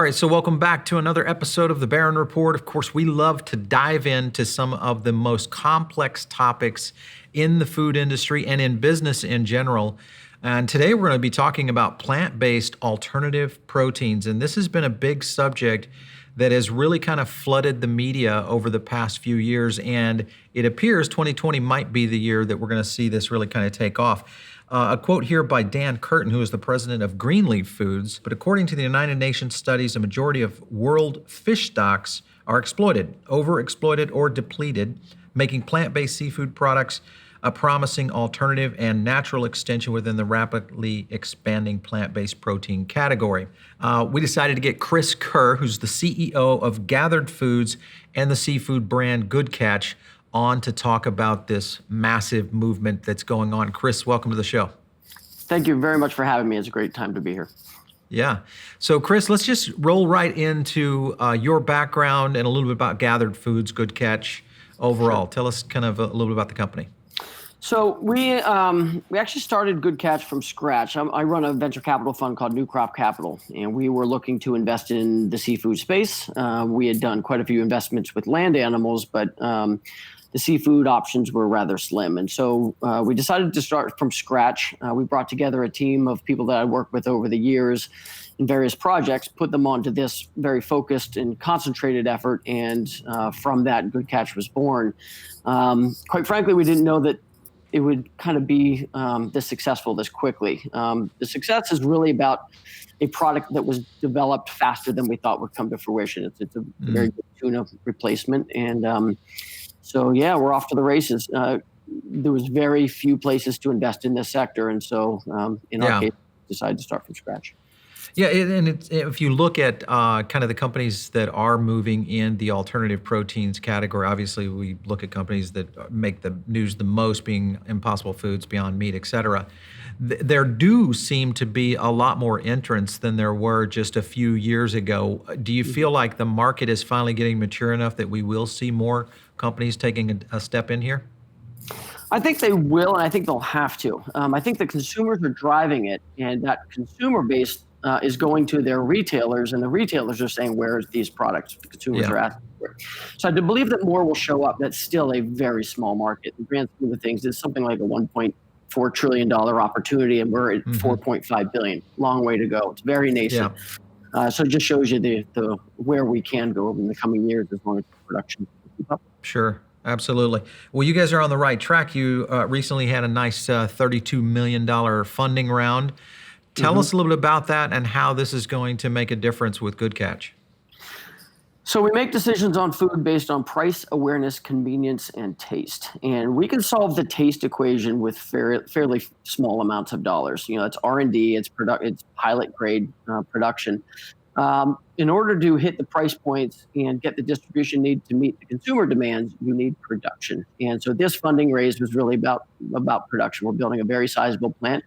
right, so welcome back to another episode of the Barron Report. Of course, we love to dive into some of the most complex topics in the food industry and in business in general. And today we're going to be talking about plant-based alternative proteins. And this has been a big subject that has really kind of flooded the media over the past few years. And it appears 2020 might be the year that we're going to see this really kind of take off. A quote here by Dan Curtin, who is the president of Greenleaf Foods. But according to the United Nations studies, a majority of world fish stocks are exploited, overexploited, or depleted, making plant-based seafood products a promising alternative and natural extension within the rapidly expanding plant-based protein category. We decided to get Chris Kerr, who's the CEO of Gathered Foods and the seafood brand Good Catch, on to talk about this massive movement that's going on. Chris, welcome to the show. Thank you very much for having me. It's a great time to be here. Yeah. So Chris, let's just roll right into your background and a little bit about Gathered Foods, Good Catch overall. Sure. Tell us kind of a little bit about the company. So we actually started Good Catch from scratch. I run a venture capital fund called New Crop Capital, and we were looking to invest in the seafood space. We had done quite a few investments with land animals, but the seafood options were rather slim. And so we decided to start from scratch. We brought together a team of people that I worked with over the years in various projects, put them onto this very focused and concentrated effort. And from that, Good Catch was born. Quite frankly, we didn't know that it would kind of be this successful this quickly. The success is really about a product that was developed faster than we thought would come to fruition. It's a very good tuna replacement. And so, yeah, we're off to the races. There was very few places to invest in this sector. And so in our case, we decided to start from scratch. Yeah, and if you look at kind of the companies that are moving in the alternative proteins category, obviously we look at companies that make the news the most, being Impossible Foods, Beyond Meat, et cetera. There do seem to be a lot more entrants than there were just a few years ago. Do you feel like the market is finally getting mature enough that we will see more companies taking a step in here? I think they will, and I think they'll have to. I think the consumers are driving it, and that consumer base is going to their retailers, and the retailers are saying, where are these products? The consumers are asking for it. So I do believe that more will show up. That's still a very small market. The grand scheme of things is something like a $1.4 trillion opportunity, and we're at $4.5 billion. Long way to go. It's very nascent. Yeah. So it just shows you the where we can go in the coming years as long as production can keep up. Sure. Absolutely. Well, you guys are on the right track. You recently had a nice $32 million funding round. Tell us a little bit about that and how this is going to make a difference with Good Catch. So we make decisions on food based on price, awareness, convenience, and taste. And we can solve the taste equation with fairly small amounts of dollars. You know, it's R&D, it's pilot grade production. In order to hit the price points and get the distribution need to meet the consumer demands, you need production. And so this funding raise was really about production. We're building a very sizable plant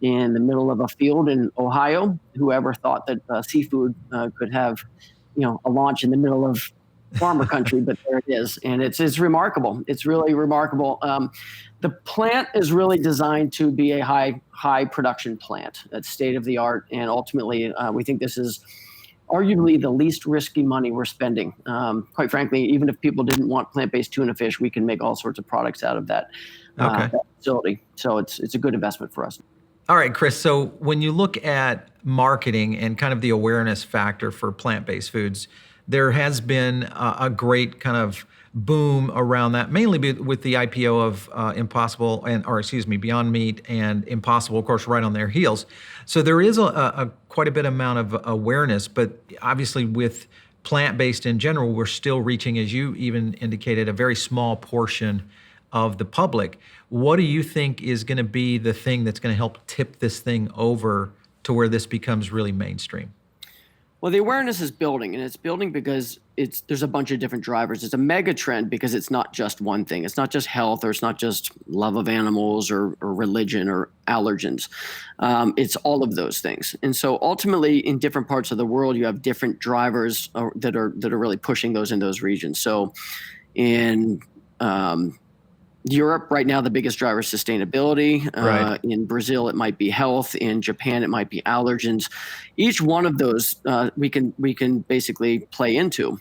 in the middle of a field in Ohio. Whoever thought that seafood could have, a launch in the middle of farmer country, but there it is. And it's remarkable. It's really remarkable. The plant is really designed to be a high production plant. That's state of the art. And ultimately, we think this is arguably the least risky money we're spending. Quite frankly, even if people didn't want plant-based tuna fish, we can make all sorts of products out of that facility. So it's a good investment for us. All right, Chris. So when you look at marketing and kind of the awareness factor for plant-based foods, there has been a great kind of boom around that, mainly with the IPO of Beyond Meat and Impossible, of course, right on their heels. So there is a quite a bit amount of awareness, but obviously with plant-based in general, we're still reaching, as you even indicated, a very small portion of the public. What do you think is going to be the thing that's going to help tip this thing over to where this becomes really mainstream? Well, the awareness is building, and it's building because there's a bunch of different drivers. It's a mega trend because it's not just one thing. It's not just health, or it's not just love of animals or religion or allergens. It's all of those things. And so ultimately, in different parts of the world, you have different drivers that are really pushing those in those regions. So in Europe right now, the biggest driver is sustainability. Right. In Brazil, it might be health. In Japan, it might be allergens. Each one of those we can basically play into.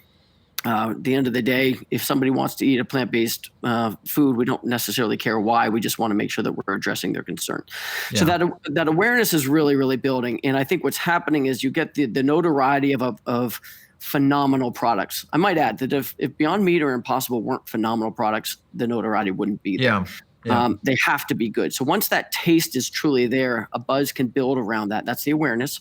At the end of the day, if somebody wants to eat a plant-based food, we don't necessarily care why. We just want to make sure that we're addressing their concern. So Yeah. that awareness is really, really building. And I think what's happening is you get the notoriety of phenomenal products. I might add that if Beyond Meat or Impossible weren't phenomenal products, the notoriety wouldn't be there. Yeah. Yeah. They have to be good. So once that taste is truly there, a buzz can build around that. That's the awareness.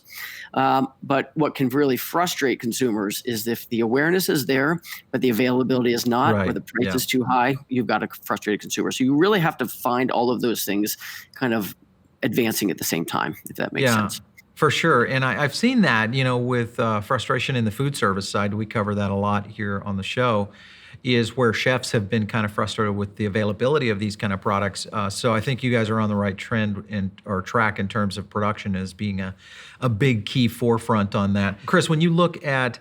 But what can really frustrate consumers is if the awareness is there, but the availability is not, or Right. the price Yeah. is too high, you've got a frustrated consumer. So you really have to find all of those things kind of advancing at the same time, if that makes sense. For sure. And I've seen that, with frustration in the food service side. We cover that a lot here on the show, is where chefs have been kind of frustrated with the availability of these kind of products. So I think you guys are on the right trend or track in terms of production as being a big key forefront on that. Chris, when you look at,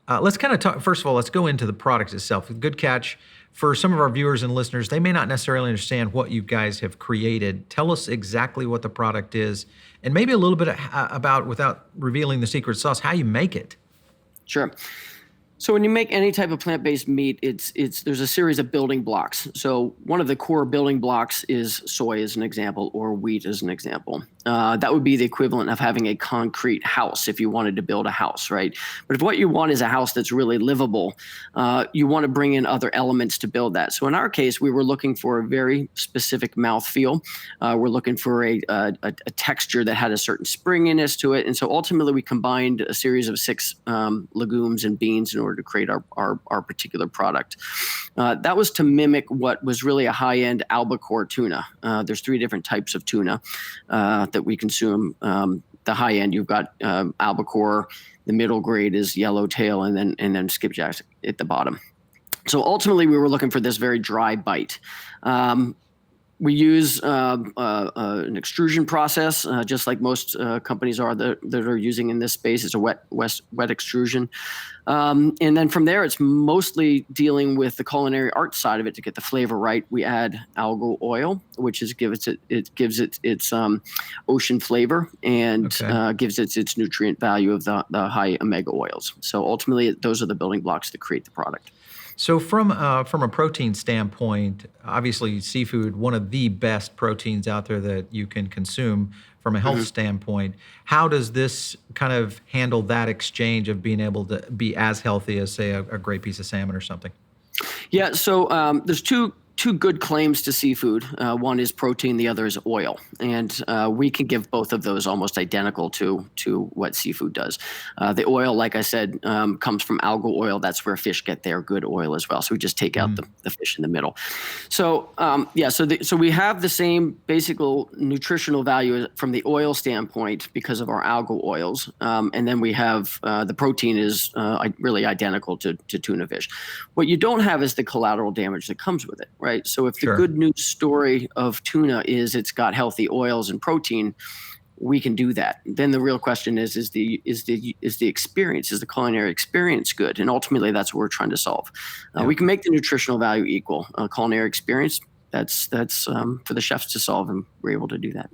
let's kind of talk, first of all, let's go into the product itself. Good catch. For some of our viewers and listeners, they may not necessarily understand what you guys have created. Tell us exactly what the product is, and maybe a little bit about, without revealing the secret sauce, how you make it. Sure. So when you make any type of plant-based meat, there's a series of building blocks. So one of the core building blocks is soy, as an example, or wheat, as an example. That would be the equivalent of having a concrete house if you wanted to build a house, right? But if what you want is a house that's really livable, you want to bring in other elements to build that. So in our case, we were looking for a very specific mouthfeel. We're looking for a texture that had a certain springiness to it. And so ultimately, we combined a series of 6 legumes and beans in order to create our particular product. That was to mimic what was really a high-end albacore tuna. There's 3 different types of tuna that we consume. The high end, you've got albacore. The middle grade is yellowtail, and then skipjack at the bottom. So ultimately, we were looking for this very dry bite. We use an extrusion process, just like most companies are that are using in this space. It's a wet extrusion. And then from there, it's mostly dealing with the culinary art side of it to get the flavor right. We add algal oil, which gives it its ocean flavor and Okay. gives it its nutrient value of the high omega oils. So ultimately, those are the building blocks to create the product. So from a protein standpoint, obviously seafood, one of the best proteins out there that you can consume from a health standpoint. How does this kind of handle that exchange of being able to be as healthy as, say, a great piece of salmon or something? Yeah, so there's two good claims to seafood. One is protein, the other is oil, and we can give both of those almost identical to what seafood does. The oil, like I said, comes from algal oil. That's where fish get their good oil as well. So we just take out the fish in the middle. So so we have the same basic nutritional value from the oil standpoint because of our algal oils, and then we have the protein is really identical to tuna fish. What you don't have is the collateral damage that comes with it, right? So if the Sure. good news story of tuna is it's got healthy oils and protein, we can do that. Then the real question is the experience, is the culinary experience good? And ultimately, that's what we're trying to solve. Yeah. We can make the nutritional value equal. Culinary experience, that's for the chefs to solve, and we're able to do that.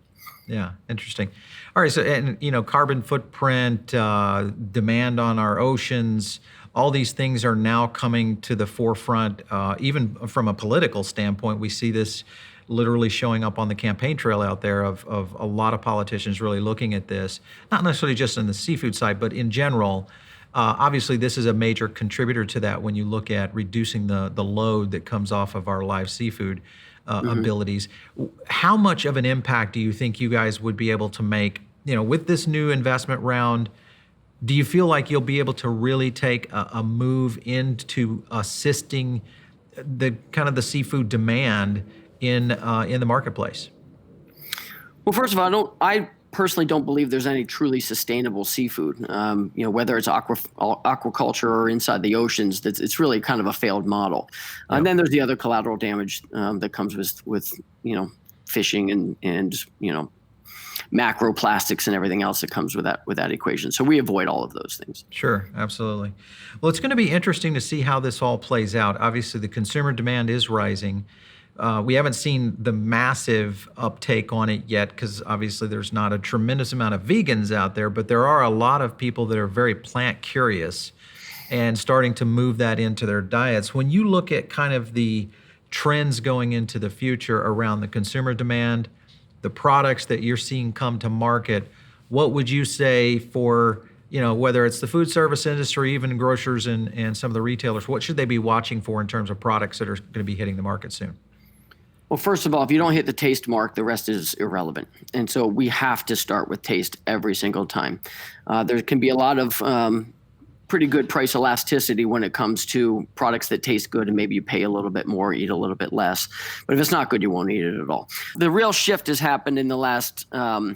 Yeah, interesting. All right, so carbon footprint, demand on our oceans, all these things are now coming to the forefront. Even from a political standpoint, we see this literally showing up on the campaign trail out there of a lot of politicians really looking at this, not necessarily just on the seafood side, but in general. Obviously, this is a major contributor to that when you look at reducing the load that comes off of our live seafood abilities. How much of an impact do you think you guys would be able to make, with this new investment round? Do you feel like you'll be able to really take a move into assisting the kind of the seafood demand in the marketplace? Well, first of all, I personally don't believe there's any truly sustainable seafood. Whether it's aquaculture or inside the oceans, it's really kind of a failed model. And then there's the other collateral damage that comes with fishing and macroplastics and everything else that comes with that equation. So we avoid all of those things. Sure, absolutely. Well, it's going to be interesting to see how this all plays out. Obviously, the consumer demand is rising. We haven't seen the massive uptake on it yet because obviously there's not a tremendous amount of vegans out there, but there are a lot of people that are very plant curious and starting to move that into their diets. When you look at kind of the trends going into the future around the consumer demand, the products that you're seeing come to market, what would you say for, whether it's the food service industry, even grocers and some of the retailers, what should they be watching for in terms of products that are going to be hitting the market soon? Well, first of all, if you don't hit the taste mark, the rest is irrelevant. And so we have to start with taste every single time. There can be a lot of pretty good price elasticity when it comes to products that taste good, and maybe you pay a little bit more, eat a little bit less. But if it's not good, you won't eat it at all. The real shift has happened in the last 3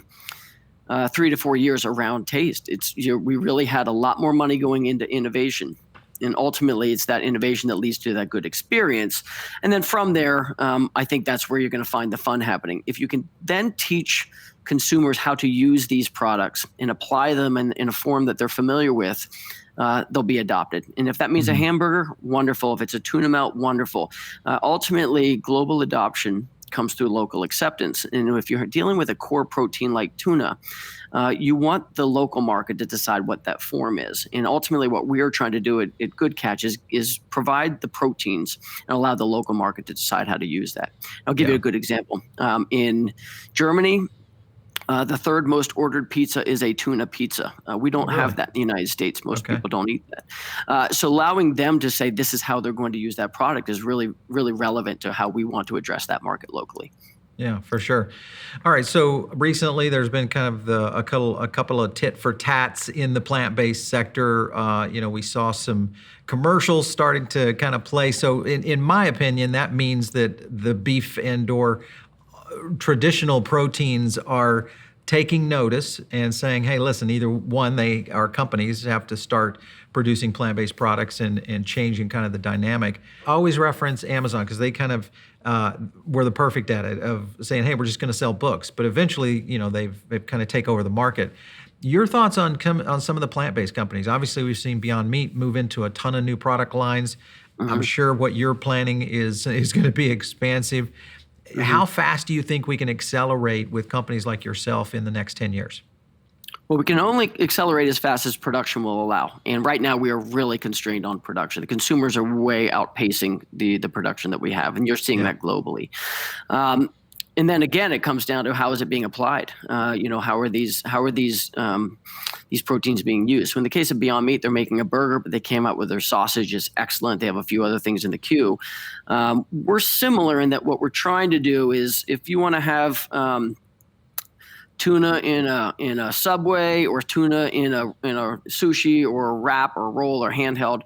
to 4 years around taste. We really had a lot more money going into innovation. And ultimately, it's that innovation that leads to that good experience. And then from there, I think that's where you're going to find the fun happening. If you can then teach consumers how to use these products and apply them in a form that they're familiar with, they'll be adopted. And if that means a hamburger, wonderful. If it's a tuna melt, wonderful. Ultimately, global adoption comes through local acceptance. And if you're dealing with a core protein like tuna, you want the local market to decide what that form is. And ultimately, what we are trying to do at Good Catch is provide the proteins and allow the local market to decide how to use that. I'll give you a good example. In Germany, the third most ordered pizza is a tuna pizza. We don't have that in the United States. Most people don't eat that. So allowing them to say this is how they're going to use that product is really, really relevant to how we want to address that market locally. Yeah, for sure. All right. So recently, there's been kind of a couple of tit for tats in the plant-based sector. We saw some commercials starting to kind of play. So in my opinion, that means that the beef and/or traditional proteins are taking notice and saying, hey, listen, either one, our companies have to start producing plant-based products and changing kind of the dynamic. I always reference Amazon because they kind of were the perfect at it of saying, hey, we're just going to sell books. But eventually, they've kind of take over the market. Your thoughts on some of the plant-based companies? Obviously, we've seen Beyond Meat move into a ton of new product lines. I'm sure what you're planning is going to be expansive. How fast do you think we can accelerate with companies like yourself in the next 10 years? Well, we can only accelerate as fast as production will allow. And right now we are really constrained on production. The consumers are way outpacing the production that we have. And you're seeing that globally. And then again, it comes down to how is it being applied? How are these proteins being used? So in the case of Beyond Meat, they're making a burger, but they came out with their sausage is excellent. They have a few other things in the queue. We're similar in that what we're trying to do is if you want to have tuna in a Subway or tuna in a sushi or a wrap or a roll or handheld,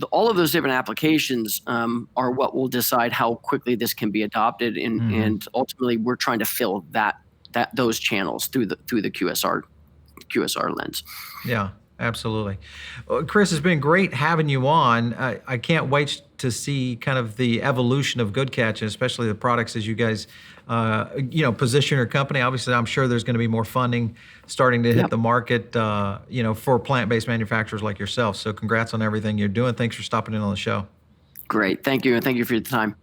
all of those different applications are what will decide how quickly this can be adopted, and ultimately we're trying to fill those channels through the QSR lens. Yeah, absolutely. Well, Chris, it's been great having you on. I can't wait to see kind of the evolution of Good Catch, and especially the products as you guys position your company. Obviously, I'm sure there's going to be more funding starting to hit the market, for plant-based manufacturers like yourself. So congrats on everything you're doing. Thanks for stopping in on the show. Great. Thank you. And thank you for your time.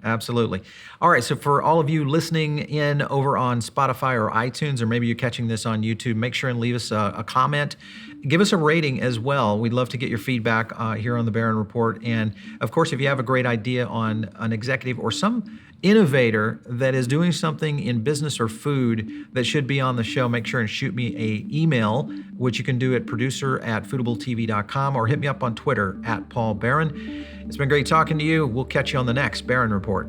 Absolutely. All right. So for all of you listening in over on Spotify or iTunes, or maybe you're catching this on YouTube, make sure and leave us a comment. Give us a rating as well. We'd love to get your feedback here on the Barron Report. And of course, if you have a great idea on an executive or some innovator that is doing something in business or food that should be on the show, make sure and shoot me an email, which you can do at producer@foodabletv.com, or hit me up on Twitter @PaulBarron. It's been great talking to you. We'll catch you on the next Barron Report.